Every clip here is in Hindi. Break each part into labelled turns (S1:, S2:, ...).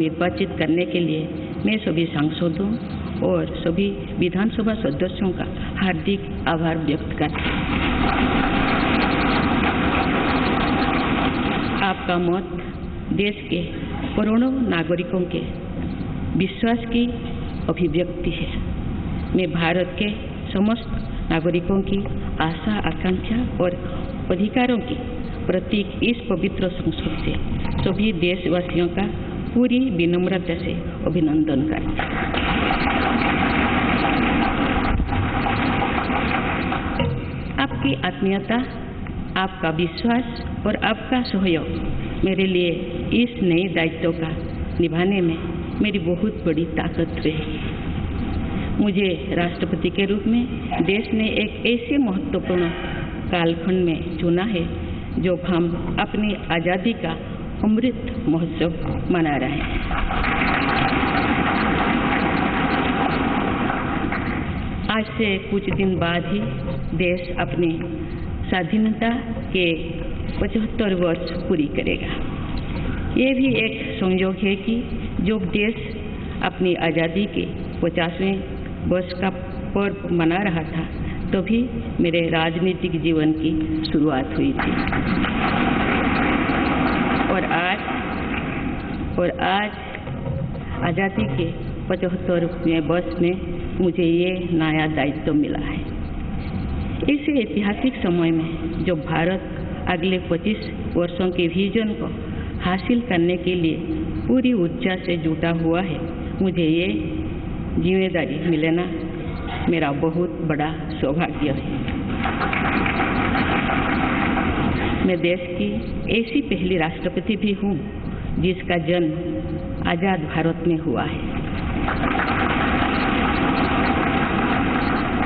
S1: निर्वाचित करने के लिए मैं सभी सांसदों और सभी विधानसभा सदस्यों का हार्दिक आभार व्यक्त करती हूँ। आपका मत देश के करोड़ों नागरिकों के विश्वास की अभिव्यक्ति है। मैं भारत के समस्त नागरिकों की आशा, आकांक्षा और अधिकारों की प्रतीक इस पवित्र संसद से सभी देशवासियों का पूरी विनम्रता से अभिनंदन करती हूँ। आपकी आत्मीयता, आपका विश्वास और आपका सहयोग मेरे लिए इस नए दायित्व का निभाने में मेरी बहुत बड़ी ताकत रही। मुझे राष्ट्रपति के रूप में देश ने एक ऐसे महत्वपूर्ण कालखंड में चुना है जो हम अपनी आज़ादी का अमृत महोत्सव मना रहे हैं। आज से कुछ दिन बाद ही देश अपनी स्वाधीनता के 75 वर्ष पूरी करेगा। ये भी एक संयोग है कि जब देश अपनी आज़ादी के 50वें वर्ष का पर्व मना रहा था तभी मेरे राजनीतिक जीवन की शुरुआत हुई थी। और आज आज़ादी के 75वें वर्ष में मुझे ये नया दायित्व मिला है। इस ऐतिहासिक समय में जब भारत अगले 25 वर्षों के विजन को हासिल करने के लिए पूरी ऊर्जा से जुटा हुआ है, मुझे ये जिम्मेदारी मिलना मेरा बहुत बड़ा सौभाग्य है। मैं देश की ऐसी पहली राष्ट्रपति भी हूँ जिसका जन्म आज़ाद भारत में हुआ है।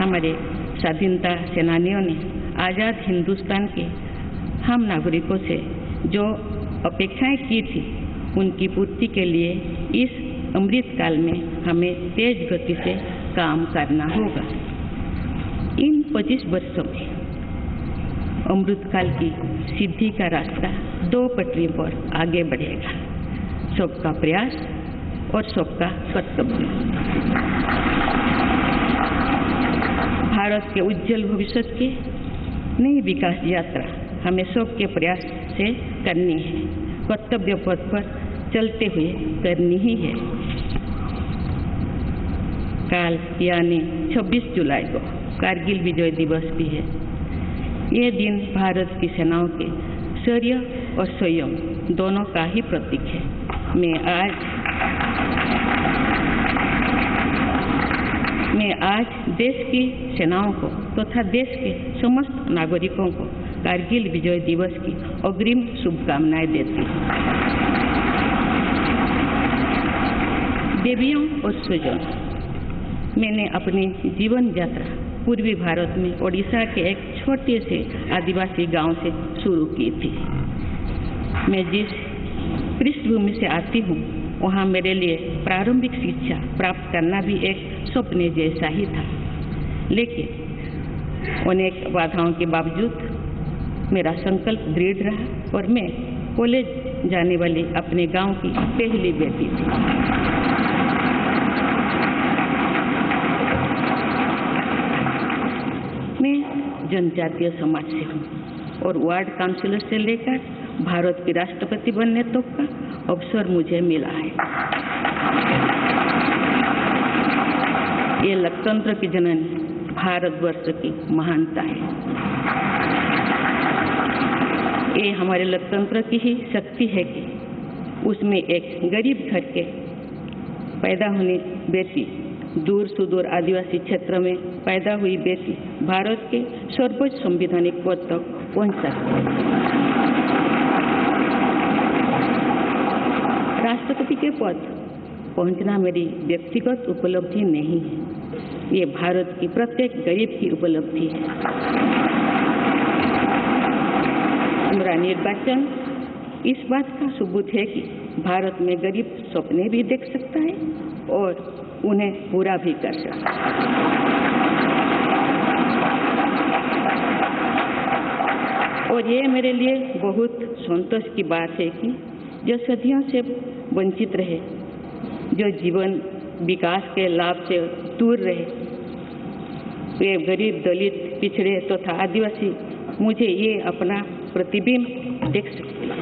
S1: हमारे स्वाधीनता सेनानियों ने आज़ाद हिंदुस्तान के हम नागरिकों से जो अपेक्षाएं की थी उनकी पूर्ति के लिए इस अमृत काल में हमें तेज गति से काम करना होगा। इन 25 वर्षों में अमृतकाल की सिद्धि का रास्ता 2 पटरियों पर आगे बढ़ेगा, सबका प्रयास और सबका कर्तव्य। भारत के उज्जवल भविष्य की नई विकास यात्रा हमें सबके प्रयास से करनी है, कर्तव्य पथ पर चलते हुए करनी ही है। कल यानी 26 जुलाई को कारगिल विजय दिवस भी है। ये दिन भारत की सेनाओं के शौर्य और संयम दोनों का ही प्रतीक है। मैं आज देश की सेनाओं को तथा देश के समस्त नागरिकों को कारगिल विजय दिवस की अग्रिम शुभकामनाएं देती हूँ। देवियों और स्वजनों, मैंने अपनी जीवन यात्रा पूर्वी भारत में ओडिशा के एक छोटे से आदिवासी गांव से शुरू की थी। मैं जिस पृष्ठभूमि से आती हूँ वहाँ मेरे लिए प्रारंभिक शिक्षा प्राप्त करना भी एक सपने जैसा ही था, लेकिन अनेक बाधाओं के बावजूद मेरा संकल्प दृढ़ रहा और मैं कॉलेज जाने वाली अपने गांव की पहली बेटी थी। मैं जनजातीय समाज से हूँ और वार्ड काउंसिलर से लेकर भारत की राष्ट्रपति बनने तक का अवसर मुझे मिला है। ये लोकतंत्र की जननी भारतवर्ष की महानता है। ये हमारे लोकतंत्र की ही शक्ति है कि उसमें एक गरीब घर के पैदा होने बेटी, दूर सुदूर आदिवासी क्षेत्र में पैदा हुई बेटी भारत के सर्वोच्च संवैधानिक पद तक पहुंच सकती है। राष्ट्रपति के पद पहुंचना मेरी व्यक्तिगत उपलब्धि नहीं है, ये भारत की प्रत्येक गरीब की उपलब्धि है। मेरा निर्वाचन इस बात का सबूत है कि भारत में गरीब सपने भी देख सकता है और उन्हें पूरा भी कर सकता है। और ये मेरे लिए बहुत संतोष की बात है कि जो सदियों से वंचित रहे जो जीवन विकास के लाभ से दूर रहे, वे गरीब, दलित, पिछड़े तथा आदिवासी मुझे ये अपना प्रतिबिंब देख सकते हैं।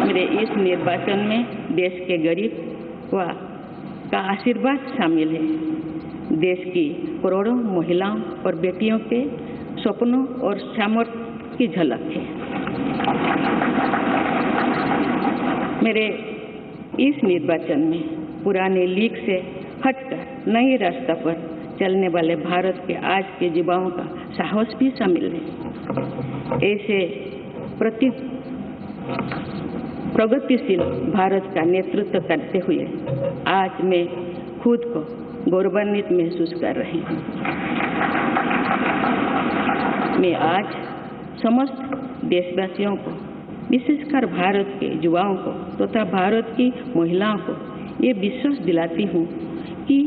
S1: मेरे इस निर्वाचन में देश के गरीब का आशीर्वाद शामिल है। देश की करोड़ों महिलाओं और बेटियों के सपनों और सामर्थ्य की झलक है। मेरे इस निर्वाचन में पुराने लीक से हटकर नए रास्ते पर चलने वाले भारत के आज के युवाओं का साहस भी शामिल है। ऐसे प्रगतिशील भारत का नेतृत्व करते हुए आज मैं खुद को गौरवान्वित महसूस कर रही हूँ। मैं आज समस्त देशवासियों को, विशेषकर भारत के युवाओं को तथा भारत की महिलाओं को ये विश्वास दिलाती हूँ कि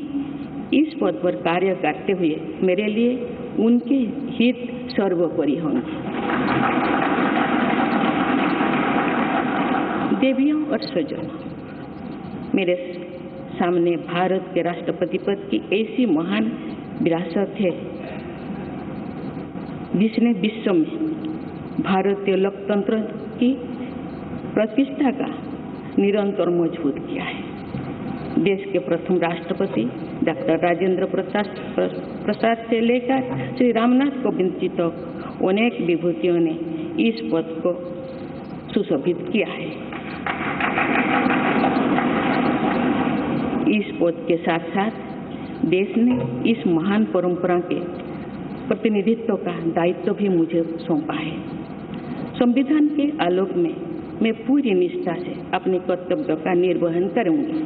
S1: इस पद पर कार्य करते हुए मेरे लिए उनके हित सर्वोपरि होंगे। देवियों और स्वजनों, मेरे सामने भारत के राष्ट्रपति पद की ऐसी महान विरासत है जिसने विश्व में भारतीय लोकतंत्र की प्रतिष्ठा का निरंतर मजबूत किया है। देश के प्रथम राष्ट्रपति डॉक्टर राजेंद्र प्रसाद से लेकर श्री रामनाथ कोविंद जी तक अनेक विभूतियों ने इस पद को सुशोभित किया है। इस पद के साथ साथ देश ने इस महान परंपरा के प्रतिनिधित्व का दायित्व भी मुझे सौंपा है। संविधान के आलोक में मैं पूरी निष्ठा से अपने कर्तव्यों का निर्वहन करूंगी।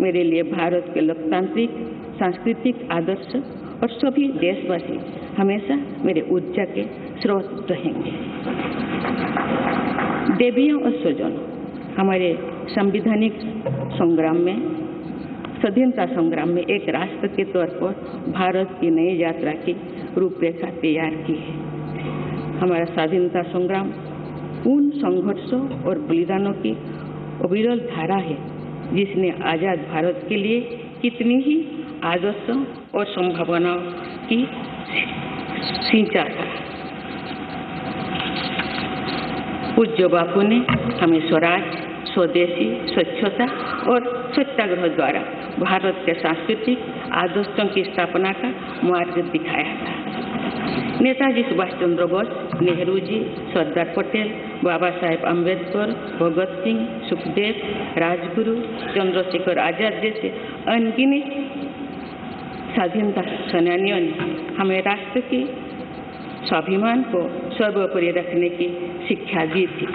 S1: मेरे लिए भारत के लोकतांत्रिक सांस्कृतिक आदर्श और सभी देशवासी हमेशा मेरे ऊर्जा के स्रोत रहेंगे। देवियों और स्वजनों, हमारे संवैधानिक संग्राम में, स्वाधीनता संग्राम में एक राष्ट्र के तौर पर भारत की नई यात्रा की रूपरेखा तैयार की है। हमारा स्वाधीनता संग्राम उन संघर्षों और बलिदानों की अविरल धारा है जिसने आजाद भारत के लिए कितनी ही आदर्शों और संभावनाओं की सिंचा था। पूज्य बापू ने हमें स्वराज, स्वदेशी, स्वच्छता और सत्याग्रह द्वारा भारत के सांस्कृतिक आदर्शों की स्थापना का मार्ग दिखाया था। नेताजी सुभाष चंद्र बोस, नेहरू जी, सरदार पटेल, बाबा साहेब अम्बेडकर, भगत सिंह, सुखदेव, राजगुरु, चंद्रशेखर आजाद जैसे अनगिनत स्वाधीनता सेनानियों ने हमें राष्ट्र के स्वाभिमान को सर्वोपरि रखने की शिक्षा दी थी।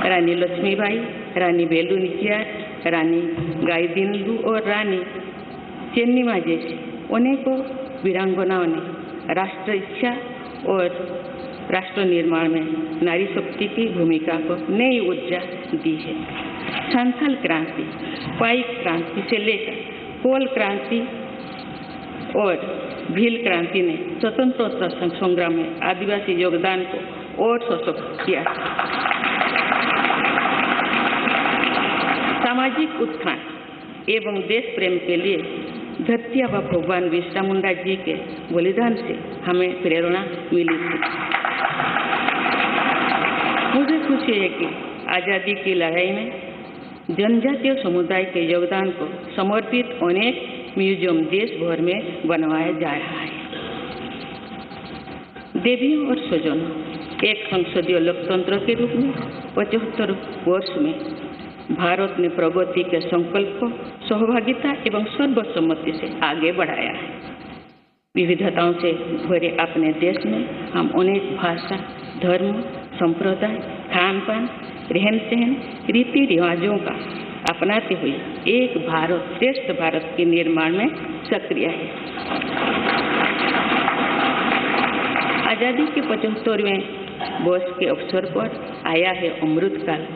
S1: रानी लक्ष्मीबाई, रानी वेलु नाचियार, रानी गाइदिन्लु और रानी चेन्निमा जैसी अनेकों वीरांगनाओं ने राष्ट्र इच्छा और राष्ट्र निर्माण में नारी शक्ति की भूमिका को नई ऊर्जा दी है। संथाल क्रांति, पाइक क्रांति से लेकर कोल क्रांति और भील क्रांति ने स्वतंत्रता संग्राम में आदिवासी योगदान को और सशक्त किया। सामाजिक उत्थान एवं देश प्रेम के लिए धरती आबा भगवान बिरसा मुंडा जी के बलिदान से हमें प्रेरणा मिली थी। मुझे खुशी है कि आज़ादी की लड़ाई में जनजातीय समुदाय के योगदान को समर्पित अनेक म्यूजियम देश भर में बनवाया जा रहा है। देवियों और स्वजनों, एक संसदीय लोकतंत्र के रूप में 75 वर्ष में भारत ने प्रगति के संकल्प को सहभागिता एवं सर्वसम्मति से आगे बढ़ाया है। विविधताओं से भरे अपने देश में हम अनेक भाषा, धर्म, संप्रदाय, खान पान, रहन सहन, रीति रिवाजों का अपनाते हुए एक भारत श्रेष्ठ भारत के निर्माण में सक्रिय है। आज़ादी के 75वें वर्ष के अवसर पर आया है अमृतकाल।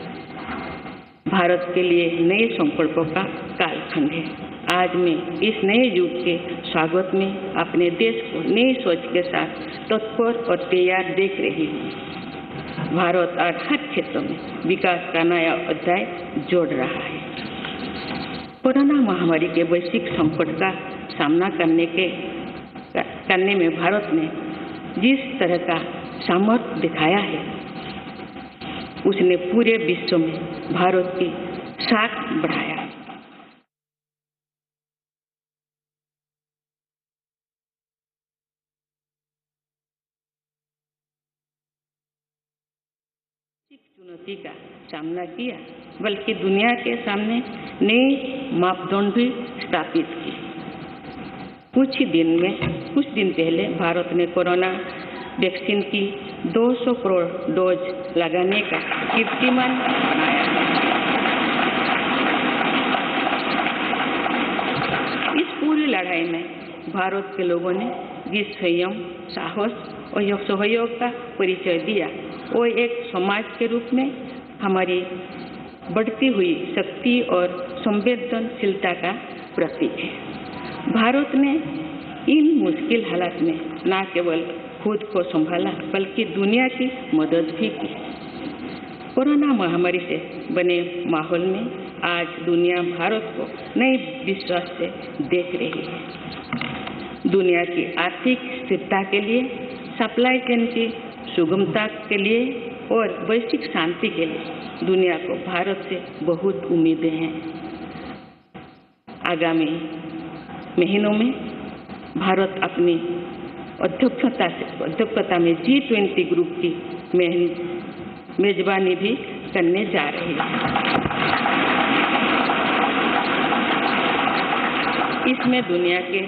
S1: भारत के लिए नए संकल्पों का कालखंड है। आज मैं इस नए युग के स्वागत में अपने देश को नई सोच के साथ तत्पर और तैयार देख रही हूँ। भारत आज हर क्षेत्र में विकास का नया अध्याय जोड़ रहा है। कोरोना महामारी के वैश्विक संकट का सामना करने में भारत ने जिस तरह का सामर्थ्य दिखाया है, उसने पूरे विश्व में भारत की साख बढ़ाया। चुनौती का सामना किया, बल्कि दुनिया के सामने नए मापदंड भी स्थापित किए। कुछ दिन पहले भारत ने कोरोना वैक्सीन की 200 करोड़ डोज लगाने का कीर्तिमान बनाया। इस पूरी लड़ाई में भारत के लोगों ने जिस संयम, साहस और सहयोग का परिचय दिया, वो एक समाज के रूप में हमारी बढ़ती हुई शक्ति और संवेदनशीलता का प्रतीक है। भारत ने इन मुश्किल हालात में न केवल खुद को संभाला, बल्कि दुनिया की मदद भी की। कोरोना महामारी से बने माहौल में आज दुनिया भारत को नए विश्वास से देख रही है। दुनिया की आर्थिक स्थिरता के लिए, सप्लाई चेन की सुगमता के लिए और वैश्विक शांति के लिए दुनिया को भारत से बहुत उम्मीदें हैं। आगामी महीनों में भारत अपनी अध्यक्षता में G20 ग्रुप की मेजबानी भी करने जा रही है। इसमें दुनिया के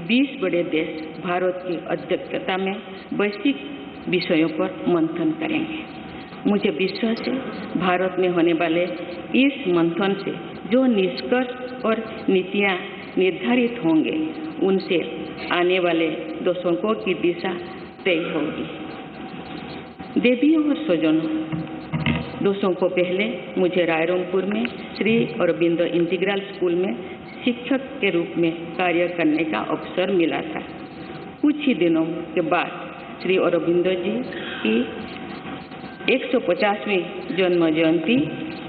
S1: 20 बड़े देश भारत की अध्यक्षता में वैश्विक विषयों पर मंथन करेंगे। मुझे विश्वास है भारत में होने वाले इस मंथन से जो निष्कर्ष और नीतियां निर्धारित होंगे, उनसे आने वाले दशकों की दिशा तय होगी। देवियों और स्वजनों, दशकों पहले मुझे रायरंगपुर में श्री अरबिंदो इंटीग्रल स्कूल में शिक्षक के रूप में कार्य करने का अवसर मिला था। कुछ ही दिनों के बाद श्री अरबिंदो जी की 150वीं जन्म जयंती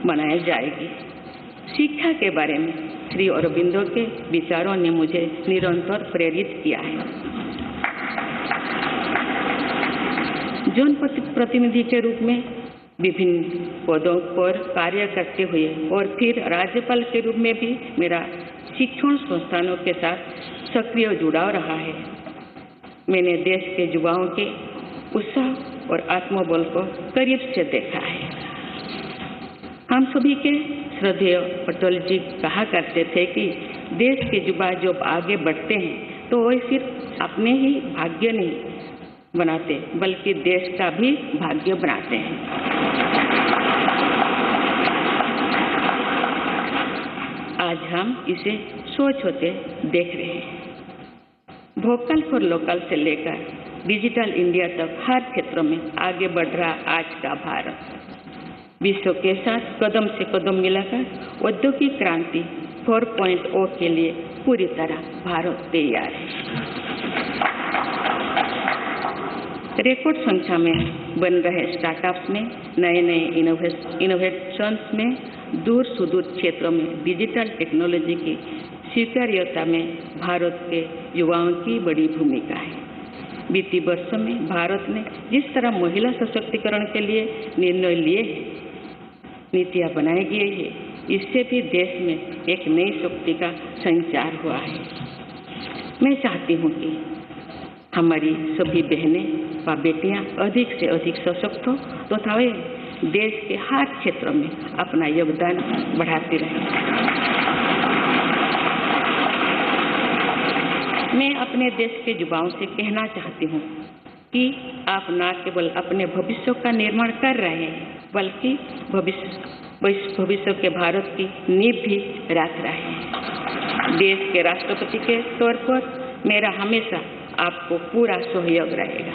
S1: मनाई जाएगी। शिक्षा के बारे में श्री अरबिंदो के विचारों ने मुझे निरंतर प्रेरित किया है। जन प्रतिनिधि के रूप में विभिन्न पदों पर कार्य करते हुए और फिर राज्यपाल के रूप में भी मेरा शिक्षण संस्थानों के साथ सक्रिय जुड़ाव रहा है। मैंने देश के युवाओं के उत्साह और आत्मबल को करीब से देखा है। हम सभी के श्रद्धेय अटल जी कहा करते थे कि देश के युवा जब आगे बढ़ते हैं तो वे सिर्फ अपने ही भाग्य नहीं बनाते, बल्कि देश का भी भाग्य बनाते हैं। आज हम इसे सोच होते देख रहे हैं। वोकल फॉर लोकल से लेकर डिजिटल इंडिया तक हर क्षेत्र में आगे बढ़ रहा आज का भारत विश्व के साथ कदम से कदम मिलाकर औद्योगिक क्रांति 4.0 के लिए पूरी तरह भारत तैयार है। रिकॉर्ड संख्या में बन रहे स्टार्टअप्स में नए इनोवेशंस में दूर सुदूर क्षेत्रों में डिजिटल टेक्नोलॉजी की स्वीकार्यता में भारत के युवाओं की बड़ी भूमिका है। बीते वर्षों में भारत ने जिस तरह महिला सशक्तिकरण के लिए निर्णय लिए हैं, नीतियां बनाई गई है, इससे भी देश में एक नई शक्ति का संचार हुआ है। मैं चाहती हूँ कि हमारी सभी बहनें व बेटियां अधिक से अधिक सशक्त हो तथा वे देश के हर क्षेत्र में अपना योगदान बढ़ाती रहें। मैं अपने देश के युवाओं से कहना चाहती हूँ कि आप न केवल अपने भविष्य का निर्माण कर रहे हैं, बल्कि भविष्य के भारत की नींव भी रख रहे हैं। देश के राष्ट्रपति के तौर पर मेरा हमेशा आपको पूरा सहयोग रहेगा।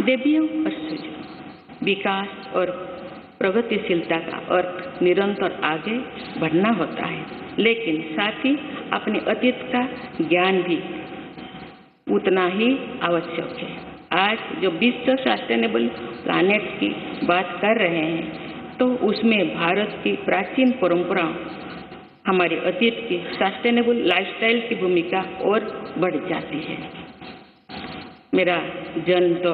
S1: देवियों और सुजनों, विकास और प्रगतिशीलता का अर्थ निरंतर आगे बढ़ना होता है, लेकिन साथ ही अपने अतीत का ज्ञान भी उतना ही आवश्यक है। आज जो विश्व सस्टेनेबल प्लैनेट की बात कर रहे हैं तो उसमें भारत की प्राचीन परंपरा, हमारे अतीत की सस्टेनेबल लाइफस्टाइल की भूमिका और बढ़ जाती है। मेरा जन्म तो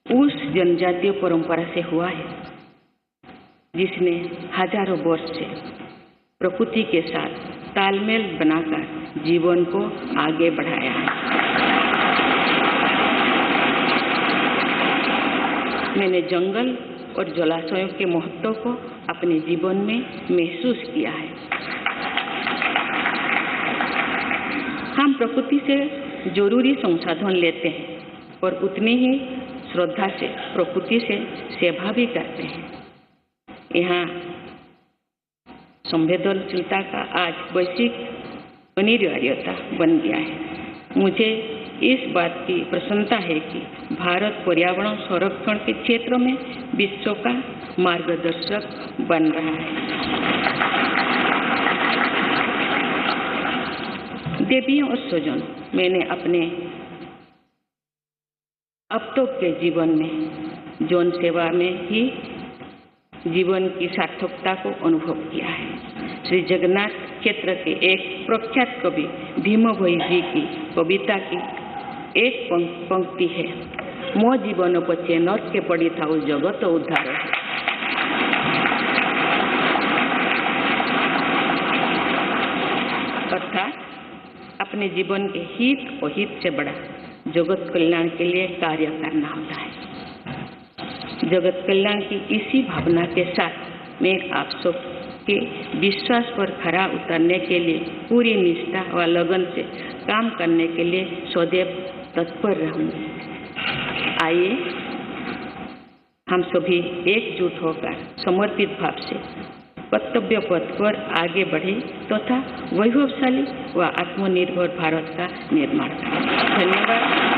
S1: उस जनजातीय परंपरा से हुआ है जिसने हजारों वर्ष से प्रकृति के साथ तालमेल बनाकर जीवन को आगे बढ़ाया है। मैंने जंगल और जलाशयों के महत्व को अपने जीवन में महसूस किया है। हम प्रकृति से जरूरी संसाधन लेते हैं और उतनी ही श्रद्धा से प्रकृति से सेवा भी करते हैं। यहाँ संवेदनशीलता का आज वैश्विक अनिवार्यता बन गया है। मुझे इस बात की प्रसन्नता है कि भारत पर्यावरण संरक्षण के क्षेत्र में विश्व का मार्गदर्शक बन रहा है। देवियों और स्वजन, मैंने अपने अब तक के जीवन में जौन सेवा में ही जीवन की सार्थकता को अनुभव किया है। श्री जगन्नाथ क्षेत्र के एक प्रख्यात कवि भीम भोई जी की कविता की एक पंक्ति है, मो जीवन पछे नर्क के पड़ी था जगत उद्धार। अर्थात अपने जीवन के हित और हित से बड़ा जगत कल्याण के लिए कार्य करना होता है। जगत कल्याण की इसी भावना के साथ मैं आप सब के विश्वास पर खरा उतरने के लिए पूरी निष्ठा व लगन से काम करने के लिए सदैव तत्पर रहूंगी। आइए हम सभी एकजुट होकर समर्पित भाव से कर्तव्य पथ पर आगे बढ़े तथा वैभवशाली व आत्मनिर्भर भारत का निर्माण करें। धन्यवाद।